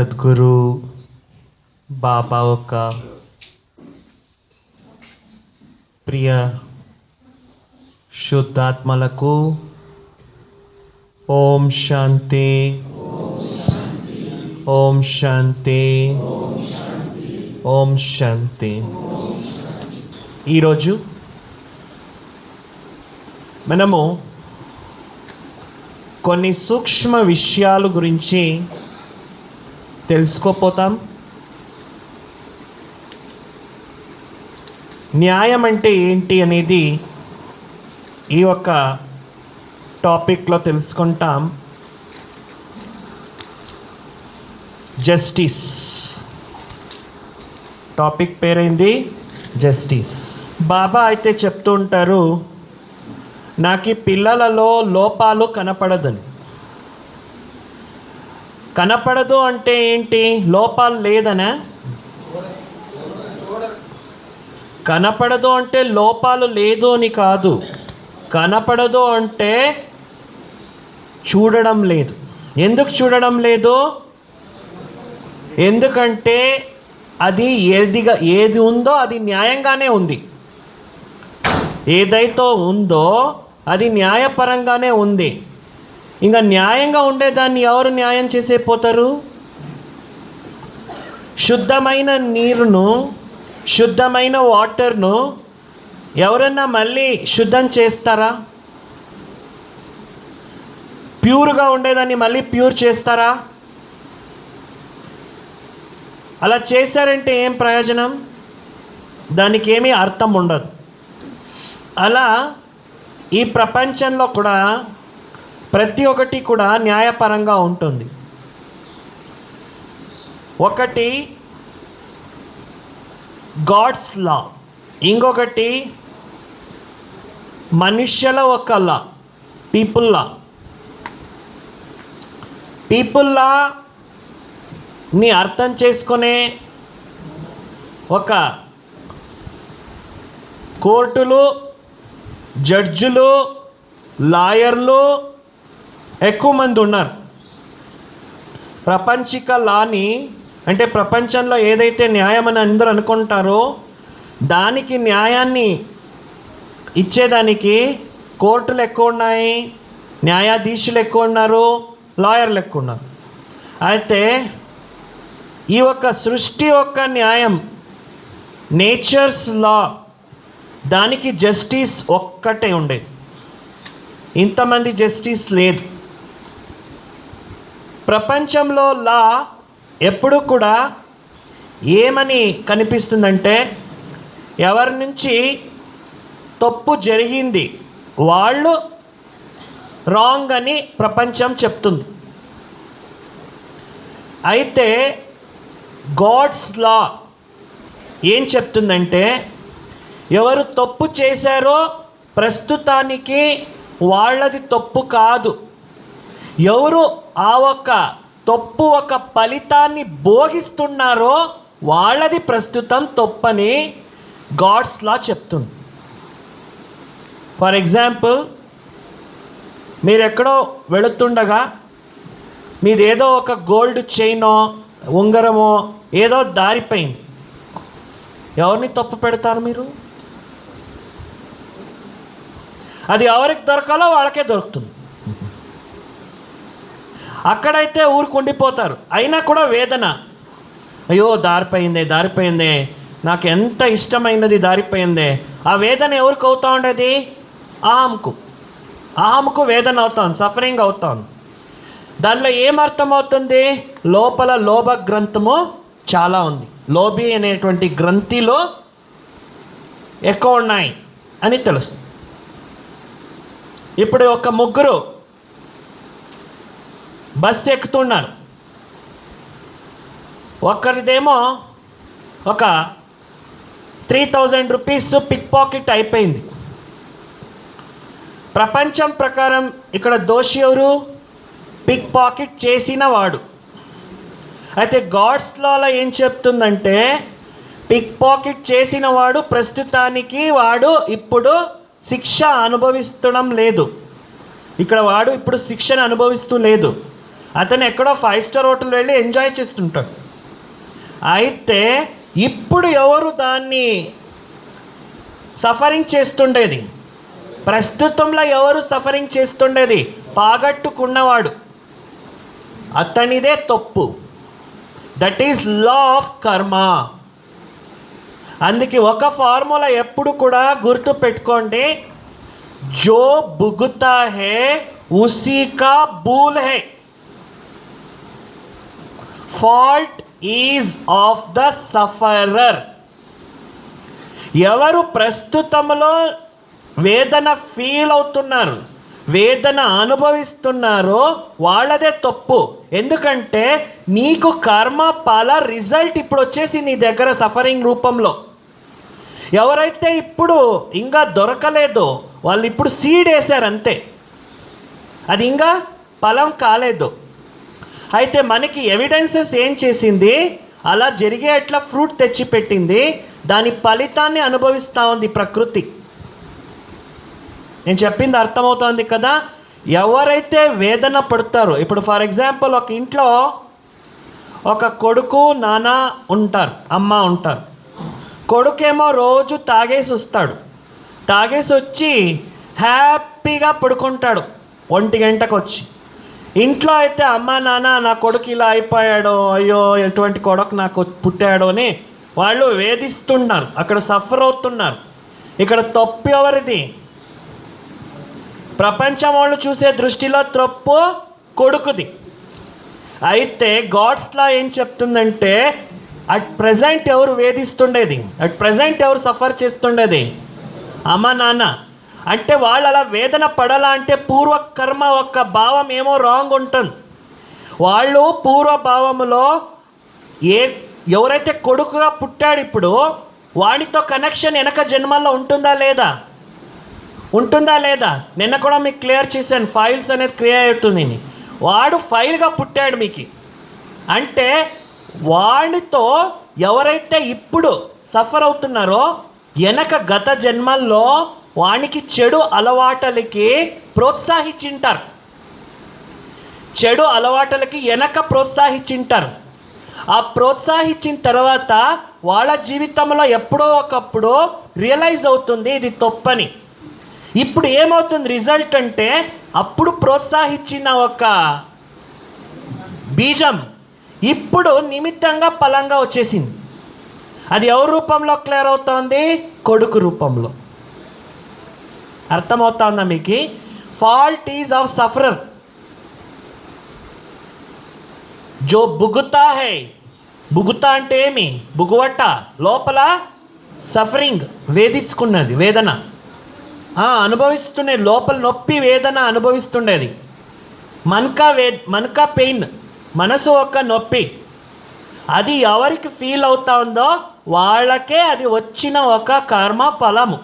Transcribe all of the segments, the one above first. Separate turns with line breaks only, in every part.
సద్గురు బాబా యొక్క ప్రియ శుద్ధాత్మలకు ఓం శాంతి, ఓం శాంతి, ఓం శాంతి. ఈరోజు మనము కొన్ని సూక్ష్మ విషయాల గురించి తెలుసుకోపోతాం. న్యాయం అంటే ఏంటి అనేది ఈ యొక్క టాపిక్లో తెలుసుకుంటాం. జస్టిస్ టాపిక్ పేరైంది జస్టిస్. బాబా అయితే చెప్తూ ఉంటారు, నాకు ఈ పిల్లలలో లోపాలు కనపడదని. కనపడదు అంటే ఏంటి? లోపాలు లేదనా? కనపడదు అంటే లోపాలు లేదు అని కాదు. కనపడదు అంటే చూడడం లేదు. ఎందుకు చూడడం లేదు? ఎందుకంటే అది ఏది ఉందో అది న్యాయంగానే ఉంది. ఏదైతే ఉందో అది న్యాయపరంగానే ఉంది. ఇంకా న్యాయంగా ఉండేదాన్ని ఎవరు న్యాయం చేసే పోతారు? శుద్ధమైన నీరును, శుద్ధమైన వాటర్ను ఎవరన్నా మళ్ళీ శుద్ధం చేస్తారా? ప్యూర్గా ఉండేదాన్ని మళ్ళీ ప్యూర్ చేస్తారా? అలా చేశారంటే ఏం ప్రయోజనం? దానికి ఏమీ అర్థం ఉండదు. అలా ఈ ప్రపంచంలో కూడా ప్రతి ఒక్కటి కూడా న్యాయపరంగా ఉంటుంది. ఒకటి గాడ్స్ లా, ఇంకొకటి మనుష్యుల ఒక లా, పీపుల్ లా. పీపుల్ లాని అర్థం చేసుకునే ఒక కోర్టులు, జడ్జులు, లాయర్లు ఎక్కువ మంది ఉన్నారు. ప్రపంచిక లాని అంటే ప్రపంచంలో ఏదైతే న్యాయం అని అందరూ అనుకుంటారో దానికి న్యాయాన్ని ఇచ్చేదానికి కోర్టులు ఎక్కువ ఉన్నాయి, న్యాయాధీశులు ఎక్కువ ఉన్నారు, లాయర్లు ఎక్కువ ఉన్నారు. అయితే ఈ యొక్క సృష్టి యొక్క న్యాయం, నేచర్స్ లా, దానికి జస్టిస్ ఒక్కటే ఉండేది. ఇంతమంది జస్టిస్ లేదు. ప్రపంచంలో లా ఎప్పుడు కూడా ఏమని కనిపిస్తుందంటే, ఎవరి నుంచి తప్పు జరిగింది వాళ్ళు రాంగ్ అని ప్రపంచం చెప్తుంది. అయితే గాడ్స్ లా ఏం చెప్తుందంటే, ఎవరు తప్పు చేశారో ప్రస్తుతానికి వాళ్ళది తప్పు కాదు. ఎవరు ఆ ఒక్క తప్పు ఒక ఫలితాన్ని భోగిస్తున్నారో వాళ్ళది ప్రస్తుతం తప్పని గాడ్స్ లా చెప్తుంది. ఫర్ ఎగ్జాంపుల్, మీరు ఎక్కడో వెళుతుండగా మీదేదో ఒక గోల్డ్ చైనో ఉంగరమో ఏదో దారిపోయింది. ఎవరిని తప్పు పెడతారు మీరు? అది ఎవరికి దొరకాలో వాళ్ళకే దొరుకుతుంది. అక్కడైతే ఊరుకుండిపోతారు. అయినా కూడా వేదన, అయ్యో దారిపోయిందే, నాకు ఎంత ఇష్టమైనది దారిపోయిందే. ఆ వేదన ఎవరికి అవుతా ఉండేది? అహంకు వేదన అవుతాను, సఫరింగ్ అవుతాను. దానిలో ఏమర్థమవుతుంది? లోపల లోభ గ్రంథము చాలా ఉంది. లోభి అనేటువంటి గ్రంథిలో ఎక్కువ ఉన్నాయి అని తెలుస్తుంది. ఇప్పుడు ఒక ముగ్గురు బస్సు ఎక్కుతున్నారు. ఒక్కరిదేమో ఒక 3000 రూపీస్ పిక్ పాకెట్ అయిపోయింది. ప్రపంచం ప్రకారం ఇక్కడ దోషి ఎవరు? పిక్ పాకెట్ చేసిన వాడు. అయితే గాడ్స్ లాలో ఏం చెప్తుందంటే, పిక్ పాకెట్ చేసిన వాడు ప్రస్తుతానికి వాడు ఇప్పుడు శిక్ష అనుభవిస్తడం లేదు. ఇక్కడ వాడు ఇప్పుడు శిక్షను అనుభవిస్తూ లేదు. అతను ఎక్కడో 5 స్టార్ హోటల్ వెళ్ళి ఎంజాయ్ చేస్తుంటాడు. అయితే ఇప్పుడు ఎవరు దాన్ని సఫరింగ్ చేస్తుండేది? ప్రస్తుతంలో ఎవరు సఫరింగ్ చేస్తుండేది? పాగట్టుకున్నవాడు. అతనిదే తప్పు. దట్ ఈస్ లా ఆఫ్ కర్మ. అందుకే ఒక ఫార్ములా ఎప్పుడు కూడా గుర్తు పెట్టుకోండి, జో భుగుతా హే ఉసీ కా భూల్ హే. Fault is of the sufferer. ఎవరు ప్రస్తుతంలో వేదన ఫీల్ అవుతున్నారు, వేదన అనుభవిస్తున్నారో వాళ్ళదే తప్పు. ఎందుకంటే నీకు కర్మ ఫల రిజల్ట్ ఇప్పుడు వచ్చేసి నీ దగ్గర సఫరింగ్ రూపంలో. ఎవరైతే ఇప్పుడు ఇంకా దొరకలేదో వాళ్ళు ఇప్పుడు సీడ్ వేశారు అంతే, అది ఇంకా ఫలం కాలేదు. అయితే మనకి ఎవిడెన్సెస్ ఏం చేసింది? అలా జరిగేట్లా ఫ్రూట్ తెచ్చిపెట్టింది, దాని ఫలితాన్ని అనుభవిస్తూ ఉంది ప్రకృతి. నేను చెప్పింది అర్థమవుతోంది కదా? ఎవరైతే వేదన పడతారో, ఇప్పుడు ఫర్ ఎగ్జాంపుల్ ఒక ఇంట్లో ఒక కొడుకు నాన్న ఉంటారు, అమ్మ ఉంటారు. కొడుకేమో రోజు తాగేసి వస్తాడు, తాగేసి వచ్చి హ్యాపీగా పడుకుంటాడు 1 గంటకు వచ్చి. ఇంట్లో అయితే అమ్మ నాన్న నా కొడుకు ఇలా అయిపోయాడో, అయ్యో ఎటువంటి కొడుకు నాకు పుట్టాడో అని వాళ్ళు వేధిస్తున్నారు, అక్కడ సఫర్ అవుతున్నారు. ఇక్కడ తప్పు ఎవరిది? ప్రపంచం వాళ్ళు చూసే దృష్టిలో తప్పు కొడుకుది. అయితే గాడ్స్ లా ఏం చెప్తుందంటే అట్ ప్రజెంట్ ఎవరు వేధిస్తుండేది, అట్ ప్రజెంట్ ఎవరు సఫర్ చేస్తుండేది? అమ్మ నాన్న. అంటే వాళ్ళు అలా వేదన పడాలా అంటే పూర్వకర్మ యొక్క భావం ఏమో రాంగ్ ఉంటుంది. వాళ్ళు పూర్వభావంలో ఎవరైతే కొడుకుగా పుట్టాడు ఇప్పుడు వాడితో కనెక్షన్ వెనక జన్మల్లో ఉంటుందా లేదా? ఉంటుందా లేదా? నిన్న కూడా మీకు క్లియర్ చేశాను, ఫైల్స్ అనేది క్రియేట్ అవుతుంది. వాడు ఫైల్గా పుట్టాడు మీకు. అంటే వాడితో ఎవరైతే ఇప్పుడు సఫర్ అవుతున్నారో వెనక గత జన్మల్లో వానికి చెడు అలవాట్లకి ప్రోత్సహించింటారు, చెడు అలవాట్లకి వెనక ప్రోత్సహించింటారు. ఆ ప్రోత్సహించిన తర్వాత వాళ్ళ జీవితంలో ఎప్పుడో ఒకప్పుడు రియలైజ్ అవుతుంది ఇది తప్పని. ఇప్పుడు ఏమవుతుంది రిజల్ట్ అంటే, అప్పుడు ప్రోత్సహించిన ఒక బీజం ఇప్పుడు నిమిత్తంగా ఫలంగా వచ్చేసింది. అది ఎవరి రూపంలో క్లియర్ అవుతోంది? కొడుకు రూపంలో. అర్థమవుతుందా మీకు? ఫాల్ట్ ఈజ్ ఆఫ్ సఫరర్ జో భుగుతా హై. భుగుతా అంటే ఏమి? భుగువట, లోపల సఫరింగ్, వేధించుకున్నది, వేదన అనుభవిస్తుండేది, లోపల నొప్పి వేదన అనుభవిస్తుండేది. మనకా పెయిన్, మనసు ఒక నొప్పి. అది ఎవరికి ఫీల్ అవుతా ఉందో వాళ్ళకే అది వచ్చిన ఒక కర్మ ఫలము.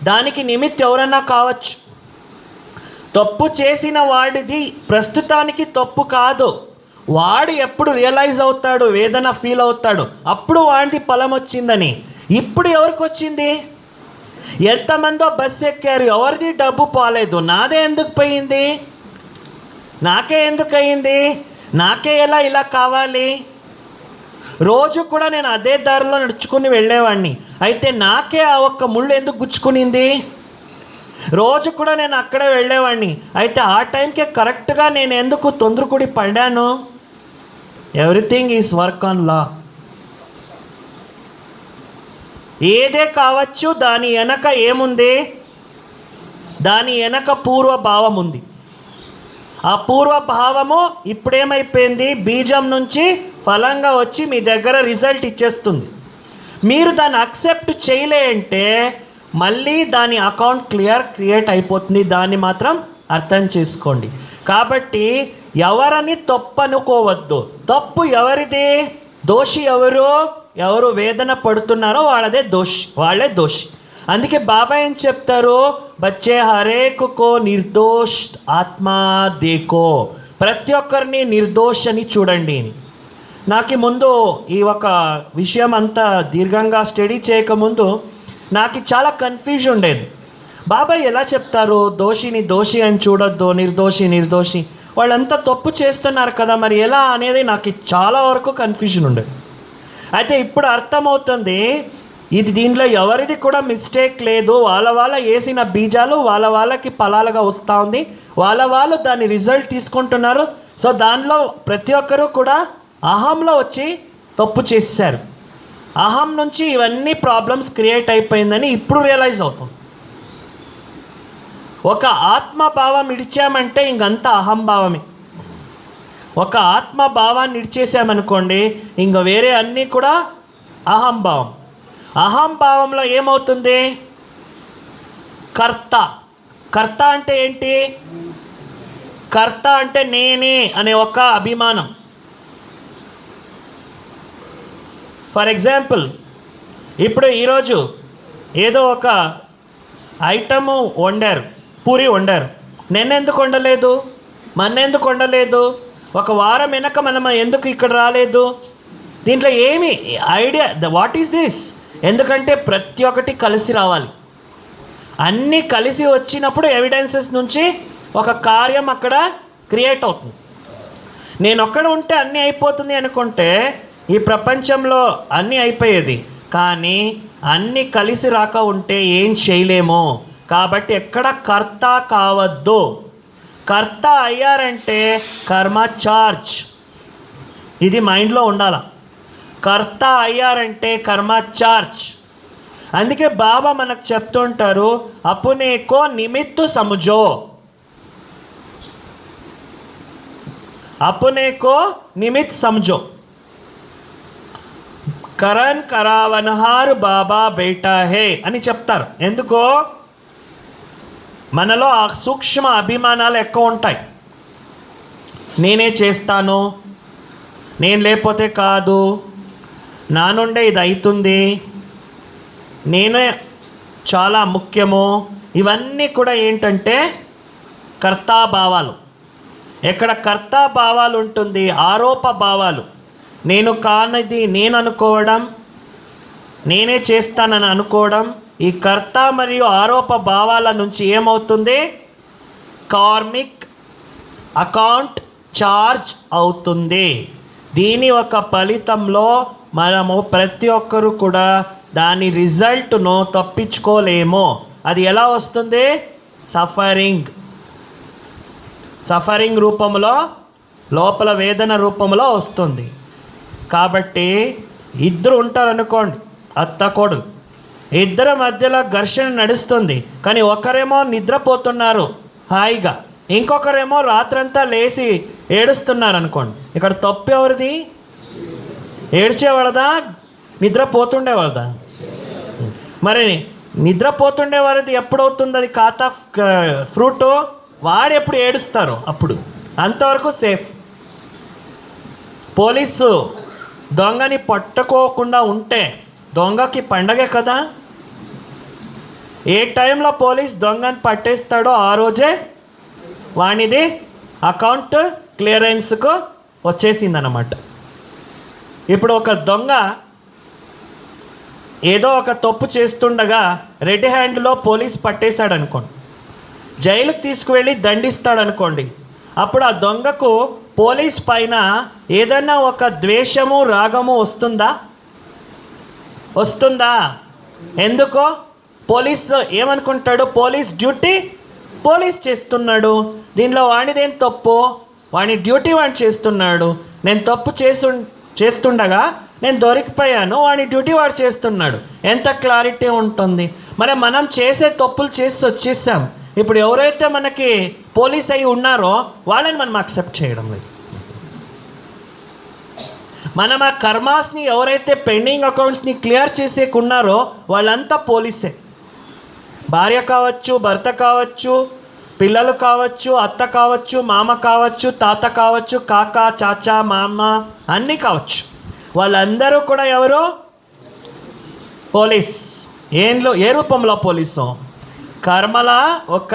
దానికి నిమిత్తం ఎవరైనా కావచ్చు. తప్పు చేసిన వాడిది ప్రస్తుతానికి తప్పు కాదు. వాడు ఎప్పుడు రియలైజ్ అవుతాడు, వేదన ఫీల్ అవుతాడు, అప్పుడు వాడిది ఫలం వచ్చిందని. ఇప్పుడు ఎవరికి వచ్చింది? ఎంతమందో బస్సు ఎక్కారు, ఎవరిది డబ్బు పోలేదు, నాదే ఎందుకు పోయింది? నాకే ఎందుకు అయింది? నాకే ఇలా కావాలి? రోజు కూడా నేను అదే దారిలో నడుచుకుని వెళ్ళేవాడిని, అయితే నాకే ఆ ఒక్క ముళ్ళు ఎందుకు గుచ్చుకునింది? రోజు కూడా నేను అక్కడే వెళ్ళేవాడిని, అయితే ఆ టైంకే కరెక్ట్గా నేను ఎందుకు తొందరకుడి పడ్డాను? ఎవ్రీథింగ్ ఈజ్ వర్క్ ఆన్ లా. ఏదే కావచ్చు, దాని వెనక ఏముంది? దాని వెనక పూర్వభావం ఉంది. ఆ పూర్వభావము ఇప్పుడేమైపోయింది? బీజం నుంచి ఫలంగా వచ్చి మీ దగ్గర రిజల్ట్ ఇచ్చేస్తుంది. మీరు దాన్ని అక్సెప్ట్ చేయలే అంటే మళ్ళీ దాని అకౌంట్ క్రియేట్ అయిపోతుంది. దాన్ని మాత్రం అర్థం చేసుకోండి. కాబట్టి ఎవరని తప్పు అనుకోవద్దు. తప్పు ఎవరిది? దోషి ఎవరు వేదన పడుతున్నారో వాళ్ళే దోషి. అందుకే బాబా ఏం చెప్తారు? బచ్చే హరేకో నిర్దోష్ ఆత్మా దేకో, ప్రతి ఒక్కరిని నిర్దోష్ అని చూడండి. నాకు ముందు ఈ ఒక విషయం అంతా దీర్ఘంగా స్టడీ చేయకముందు నాకు చాలా కన్ఫ్యూజన్ ఉండేది. బాబాయ్ ఎలా చెప్తారు దోషిని దోషి అని చూడొద్దు, నిర్దోషి. వాళ్ళంతా తప్పు చేస్తున్నారు కదా, మరి ఎలా అనేది నాకు చాలా వరకు కన్ఫ్యూజన్ ఉండేది. అయితే ఇప్పుడు అర్థమవుతుంది, ఇది దీంట్లో ఎవరిది కూడా మిస్టేక్ లేదు. వాళ్ళ వేసిన బీజాలు వాళ్ళకి ఫలాలుగా వస్తూ ఉంది, వాళ్ళు దాని రిజల్ట్ తీసుకుంటున్నారు. సో దానిలో ప్రతి ఒక్కరూ కూడా అహంలో వచ్చి తప్పు చేశారు. అహం నుంచి ఇవన్నీ ప్రాబ్లమ్స్ క్రియేట్ అయిపోయిందని ఇప్పుడు రియలైజ్ అవుతుంది. ఒక ఆత్మభావం ఇడిచామంటే ఇంకంతా అహంభావమే. ఒక ఆత్మభావాన్ని ఇడిచేసామనుకోండి, ఇంక వేరే అన్నీ కూడా అహంభావం. అహంభావంలో ఏమవుతుంది? కర్త అంటే ఏంటి? కర్త అంటే నేనే అనే ఒక అభిమానం. ఫర్ ఎగ్జాంపుల్, ఇప్పుడు ఈరోజు ఏదో ఒక ఐటము వండారు, పూరి వండారు. నిన్నెందుకు వండలేదు, మొన్నెందుకు వండలేదు, ఒక వారం వెనక మనం ఎందుకు ఇక్కడ రాలేదు? దీంట్లో ఏమి ఐడియా, వాట్ ఈస్ దిస్? ఎందుకంటే ప్రతి ఒక్కటి కలిసి రావాలి. అన్నీ కలిసి వచ్చినప్పుడు ఎవిడెన్సెస్ నుంచి ఒక కార్యం అక్కడ క్రియేట్ అవుతుంది. నేను ఒక్కడ ఉంటే అన్నీ అయిపోతుంది అనుకుంటే ఈ ప్రపంచంలో అన్నీ అయిపోయేది. కానీ అన్నీ కలిసి రాక ఉంటే ఏం చేయలేము. కాబట్టి ఎక్కడ కర్త కావద్దు. కర్త అయ్యారంటే కర్మ చార్జ్, ఇది మైండ్లో ఉండాల. కర్త అయ్యారంటే కర్మ చార్జ్. అందుకే బాబా మనకు చెప్తుంటారు, అపునేకో నిమిత్తు సమझो, అపునేకో నిమిత్ సమझो, కరణ్ కరావనహార్ బాబా బేటా హే అని చెప్తారు. ఎందుకో మనలో ఆ సూక్ష్మ అభిమానాలు ఎక్కువ ఉంటాయి. నేనే చేస్తాను, నేను లేకపోతే కాదు, నా నుండే ఇది అవుతుంది, నేనే చాలా ముఖ్యము. ఇవన్నీ కూడా ఏంటంటే కర్తాభావాలు. ఎక్కడ కర్తాభావాలు ఉంటుంది, ఆరోప భావాలు. నేను కానిది నేను అనుకోవడం, నేనే చేస్తానని అనుకోవడం, ఈ కర్త మరియు ఆరోప భావాల నుంచి ఏమవుతుంది? కార్మిక్ అకౌంట్ చార్జ్ అవుతుంది. దీని ఒక ఫలితంలో మనము ప్రతి ఒక్కరు కూడా దాని రిజల్ట్ను తప్పించుకోలేము. అది ఎలా వస్తుంది? సఫరింగ్ రూపంలో, లోపల వేదన రూపంలో వస్తుంది. కాబట్టి ఇద్దరు ఉంటారనుకోండి, అత్త కోడలు, ఇద్దరి మధ్యలో ఘర్షణ నడుస్తుంది. కానీ ఒకరేమో నిద్రపోతున్నారు హాయిగా, ఇంకొకరేమో రాత్రంతా లేచి ఏడుస్తున్నారు అనుకోండి. ఇక్కడ తప్పు ఎవరిది? ఏడ్చేవాళ్ళదా, నిద్రపోతుండేవాళ్ళదా? మరి నిద్రపోతుండేవారిది ఎప్పుడవుతుంది అది ఖాతా ఫ్రూట్? వాడు ఎప్పుడు ఏడుస్తారో అప్పుడు, అంతవరకు సేఫ్. పోలీసు దొంగని పట్టుకోకుండా ఉంటే దొంగకి పండగే కదా. ఏ టైంలో పోలీస్ దొంగని పట్టేస్తాడో ఆ రోజే వానిది అకౌంట్ క్లియరెన్స్కు వచ్చేసిందన్నమాట. ఇప్పుడు ఒక దొంగ ఏదో ఒక తప్పు చేస్తుండగా రెడ్ హ్యాండ్లో పోలీస్ పట్టేశాడు అనుకోండి, జైలుకి తీసుకువెళ్ళి దండిస్తాడు అనుకోండి. అప్పుడు ఆ దొంగకు పోలీస్ పైన ఏదైనా ఒక ద్వేషము రాగము వస్తుందా? ఎందుకో పోలీస్ ఏమనుకుంటాడు, పోలీస్ డ్యూటీ పోలీస్ చేస్తున్నాడు, దీనిలో వాడిదేం తప్పు, వాడి డ్యూటీ వాడు చేస్తున్నాడు, నేను తప్పు చేస్తుండగా నేను దొరికిపోయాను, వాడి డ్యూటీ వాడు చేస్తున్నాడు. ఎంత క్లారిటీ ఉంటుంది. మరి మనం చేసే తప్పులు చేసి వచ్చేసాం. ఇప్పుడు ఎవరైతే మనకి పోలీస్ అయి ఉన్నారో వాళ్ళని మనం యాక్సెప్ట్ చేయడం లేదు. మనం ఆ కర్మాస్ని ఎవరైతే పెండింగ్ అకౌంట్స్ని క్లియర్ చేసేకున్నారో వాళ్ళంతా పోలీసే. భార్య కావచ్చు, భర్త కావచ్చు, పిల్లలు కావచ్చు, అత్త కావచ్చు, మామ కావచ్చు, తాత కావచ్చు, కాకా చాచా మామ అన్నీ కావచ్చు, వాళ్ళందరూ కూడా ఎవరు? పోలీస్. ఏ రూపంలో పోలీసు? కర్మల ఒక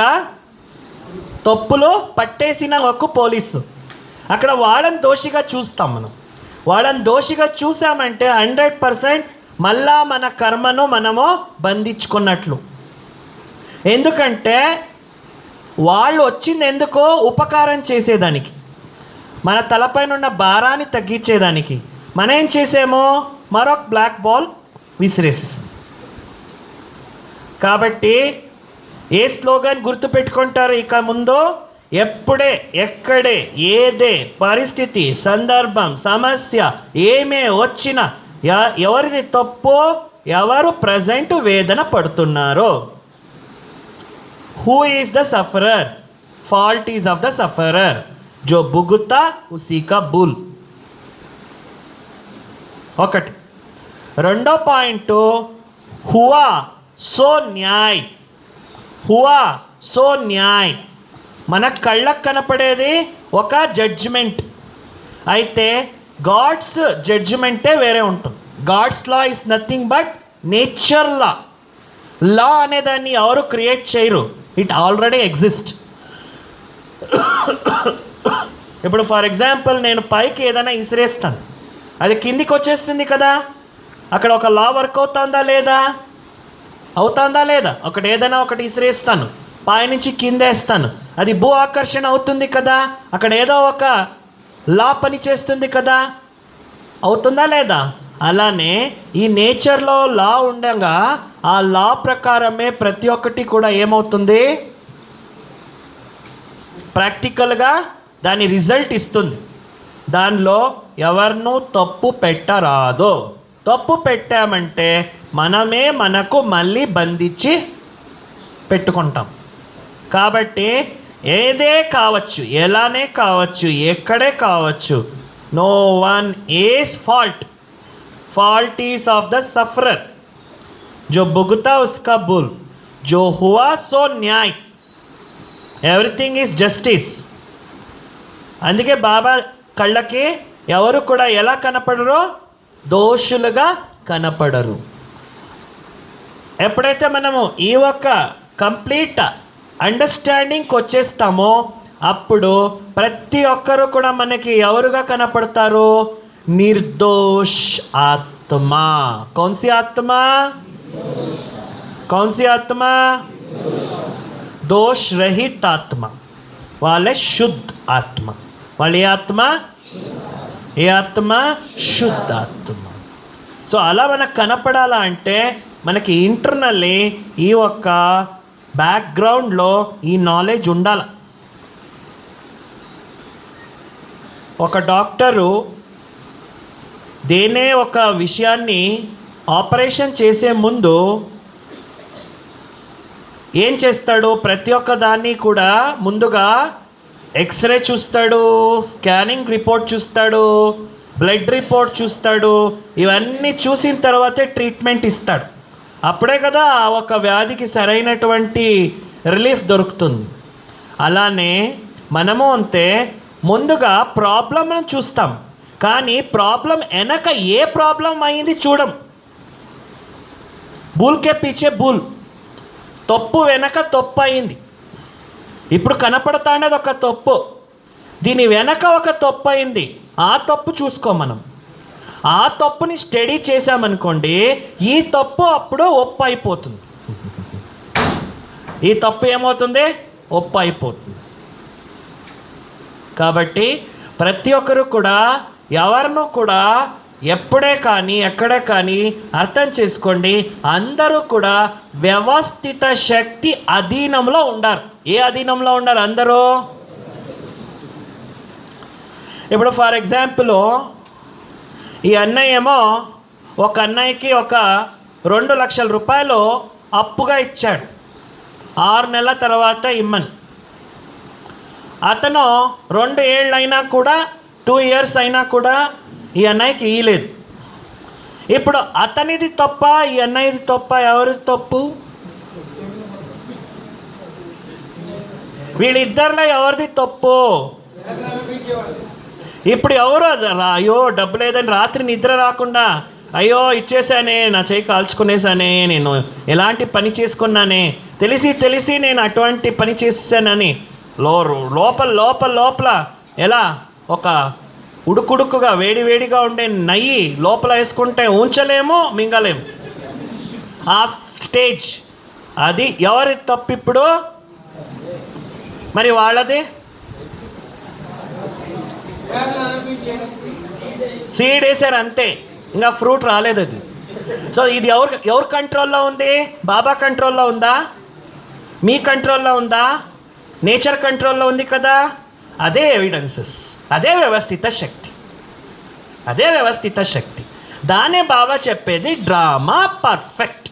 తప్పులు పట్టేసిన ఒక పోలీసు. అక్కడ వాళ్ళని దోషిగా చూస్తాం మనం. వాళ్ళని దోషిగా చూసామంటే 100% మళ్ళా మన కర్మను మనము బంధించుకున్నట్లు. ఎందుకంటే వాళ్ళు వచ్చింది ఎందుకో ఉపకారం చేసేదానికి, మన తలపైన ఉన్న భారాన్ని తగ్గించేదానికి. మనం ఏం చేసామో మరొక బ్లాక్ బాల్ విసిరేసేసాం. కాబట్టి ఏ స్లోగన్ గుర్తుపెట్టుకుంటారు ఇక ముందు? ఎప్పుడే, ఎక్కడే, ఏదే పరిస్థితి, సందర్భం, సమస్య ఏమే వచ్చినా, ఎవరిది తప్పో, ఎవరు ప్రజెంట్ వేదన పడుతున్నారో, who is the sufferer, fault is of the sufferer, జో భుగుతా ఉసీ కా బుల్. ఒకటి. రెండో పాయింట్, హువా సో న్యాయ్. హువా సో న్యాయ్, మన కళ్ళకు కనపడేది ఒక జడ్జిమెంట్, అయితే గాడ్స్ జడ్జిమెంటే వేరే ఉంటుంది. God's law is nothing but nature law. Law అనేదాన్ని ఎవరు క్రియేట్ చేయరు, ఇట్ ఆల్రెడీ ఎగ్జిస్ట్. ఇప్పుడు ఫర్ ఎగ్జాంపుల్ నేను పైకి ఏదైనా ఇసిరేస్తాను, అది కిందికి వచ్చేస్తుంది కదా. అక్కడ ఒక లా వర్క్ అవుతుందా లేదా? అవుతుందా లేదా? ఒకటి ఏదైనా ఒకటి ఇసిరేస్తాను, పైనుంచి కిందేస్తాను, అది భూ ఆకర్షణ అవుతుంది కదా. అక్కడ ఏదో ఒక లా పని చేస్తుంది కదా, అవుతుందా లేదా? అలానే ఈ నేచర్లో లా ఉండగా ఆ లా ప్రకారమే ప్రతి ఒక్కటి కూడా ఏమవుతుంది, ప్రాక్టికల్గా దాని రిజల్ట్ ఇస్తుంది. దానిలో ఎవరినూ తప్పు పెట్టరాదు. తప్పు పెట్టామంటే మనమే మనకు మళ్ళీ బంధించి పెట్టుకుంటాం. కాబట్టి ఏదే కావచ్చు, ఎలానే కావచ్చు, ఎక్కడే కావచ్చు, no one is fault. Fault is of the sufferer, జో భుగుతా ఉస్కా బుల్, జో హువా సో న్యాయ్. Everything is justice. అందుకే బాబా కళ్ళకి ఎవరు కూడా ఎలా కనపడరో, దోషులుగా కనపడరు. ఎప్పుడైతే మనము ఈ ఒక్క కంప్లీట్ అండర్స్టాండింగ్కి వచ్చేస్తామో అప్పుడు ప్రతి ఒక్కరు కూడా మనకి ఎవరుగా కనపడతారు? నిర్దోష్ ఆత్మ. కౌన్సి ఆత్మ? కౌన్సి ఆత్మ? దోష్ రహిత ఆత్మ. వాళ్ళే శుద్ధ ఆత్మ. వాళ్ళ ఏ ఆత్మ? ఏ ఆత్మ? శుద్ధ ఆత్మ. సో అలా మనకు కనపడాలా అంటే మనకి ఇంటర్నల్లీ ఈ ఒక్క బ్యాక్గ్రౌండ్లో ఈ నాలెడ్జ్ ఉండాలి. ఒక డాక్టరు దేనే ఒక విషయాన్ని ఆపరేషన్ చేసే ముందు ఏం చేస్తాడు? ప్రతి ఒక్క దాన్ని కూడా ముందుగా ఎక్స్రే చూస్తాడు, స్కానింగ్ రిపోర్ట్ చూస్తాడు, బ్లడ్ రిపోర్ట్ చూస్తాడు. ఇవన్నీ చూసిన తర్వాతే ట్రీట్మెంట్ ఇస్తాడు. అప్పుడే కదా ఒక వ్యాధికి సరైనటువంటి రిలీఫ్ దొరుకుతుంది. అలానే మనము అంతే, ముందుగా ప్రాబ్లంను చూస్తాం, కానీ ప్రాబ్లం వెనక ఏ ప్రాబ్లం అయింది చూడం. బూల్కే పీచే బూల్, తప్పు వెనక తప్పు అయింది. ఇప్పుడు కనపడతానేది ఒక తప్పు, దీని వెనక ఒక తప్పు అయింది. ఆ తప్పు చూసుకో. మనం ఆ తప్పుని స్టడీ చేశామనుకోండి, ఈ తప్పు అప్పుడు ఒప్పు అయిపోతుంది. ఈ తప్పు ఏమవుతుంది? ఒప్పు అయిపోతుంది. కాబట్టి ప్రతి ఒక్కరు కూడా ఎవరినూ కూడా ఎప్పుడే కానీ ఎక్కడే కానీ అర్థం చేసుకోండి, అందరూ కూడా వ్యవస్థిత శక్తి అధీనంలో ఉండారు. ఏ అధీనంలో ఉండారు అందరూ? ఇప్పుడు ఫర్ ఎగ్జాంపుల్ ఈ అన్నయ్య ఏమో ఒక అన్నయ్యకి ఒక 2 లక్షల రూపాయలు అప్పుగా ఇచ్చాడు, 6 నెలల తర్వాత ఇమ్మని. అతను 2 ఏళ్ళు అయినా కూడా, 2 ఇయర్స్ అయినా కూడా ఈ అన్నయ్యకి ఇయ్యలేదు. ఇప్పుడు అతనిది తప్ప, ఈ అన్నయ్యది తప్ప? ఎవరిది తప్పు? వీళ్ళిద్దరిలో ఎవరిది తప్పు? ఇప్పుడు ఎవరు అయ్యో డబ్బు లేదని రాత్రి నిద్ర రాకుండా, అయ్యో ఇచ్చేసానే, నా చేయి కాల్చుకునేసానే, నేను ఎలాంటి పని చేసుకున్నానే, తెలిసి నేను అటువంటి పని చేసానని లోపల లోపల లోపల ఎలా ఒక ఉడుకుడుకుగా వేడివేడిగా ఉండే నెయ్యి లోపల వేసుకుంటే ఉంచలేము, మింగలేము. ఆ స్టేజ్. అది ఎవరి తప్పు? ఇప్పుడు మరి వాళ్ళది సీడ్ వేసారు అంతే, ఇంకా ఫ్రూట్ రాలేదు అది. సో ఇది ఎవరు కంట్రోల్లో ఉంది? బాబా కంట్రోల్లో ఉందా? మీ కంట్రోల్లో ఉందా? నేచర్ కంట్రోల్లో ఉంది కదా. అదే ఎవిడెన్సెస్, అదే వ్యవస్థిత శక్తి, అదే వ్యవస్థిత శక్తి. దానే బాబా చెప్పేది డ్రామా పర్ఫెక్ట్.